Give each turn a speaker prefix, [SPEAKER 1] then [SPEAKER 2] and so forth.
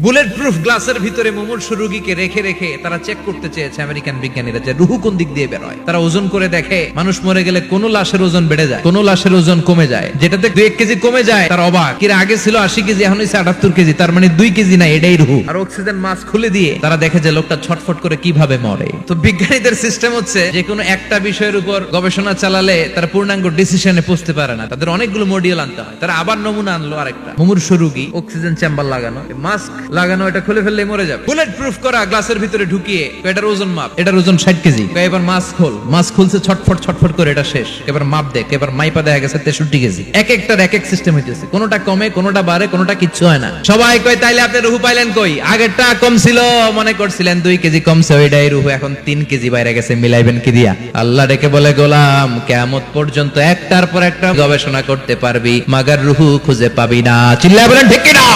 [SPEAKER 1] Bullet proof গ্লাসের ভিতরে মুমূর্ষু রোগীকে রেখে রেখে তারা চেক করতে চেয়েছে আমেরিকান বিজ্ঞানীরা যে রুহু কোন দিক দিয়ে বের হয়। তারা ওজন করে দেখে মানুষ মরে গেলে কোন লাশের ওজন বেড়ে যায়, কোন লাশের ওজন কমে যায়। যেটাতে 2-1 কেজি কমে যায় তার অবাক, কিরা আগে ছিল 80 কেজি এখন হইছে 78 কেজি, তার মানে 2 কেজি না, এটাই রুহু। আর অক্সিজেন মাস্ক খুলে দিয়ে তারা দেখে যে লোকটা ছটফট করে কিভাবে মরে। তো বিজ্ঞানীদের সিস্টেম হচ্ছে যে কোনো একটা বিষয়ের উপর গবেষণা চালালে তারা পূর্ণাঙ্গ ডিসিশনে পৌঁছতে পারে না, তাদের অনেকগুলো মডিউল আনতে হয়। তারা আবার নমুনা আনলো আরেকটা মুমূর্ষু রোগী, অক্সিজেন চেম্বার লাগানো, মাস্ক লাগানো, এটা খুলে ফেললে মরে যাবে। বুলেট প্রুফ করা গ্লাসের ভিতরে ঢুকিয়ে এটার ওজন মাপ, এটার ওজন 60 কেজি, এবার মাস্ক খোল, মাস্ক খুলছে ছটফট ছটফট করে, এটা শেষ, এবার মাপ দেখ, এবার মাইপা দেখা গেছে 63 কেজি। এক একটার এক এক সিস্টেম হইতেছে, কোনোটা কমে কোনোটা বাড়ে কোনোটা কিচ্ছু হয় না। সবাই কয় তাইলে আপনি রুহু পাইলেন কই? আগেরটা কম ছিল, মনে করছিলেন 2 কেজি কমছে, ওইটাই রুহু, এখন 3 কেজি বাইরে গেছে, মিলাইবেন কি দিয়া? আল্লাহ ডেকে বলে গোলাম কিয়ামত পর্যন্ত একটার পর একটা গবেষণা করতে পারবি, মাগার রুহু খুঁজে পাবি না। চিল্লায় বলেন ঠিক কিনা?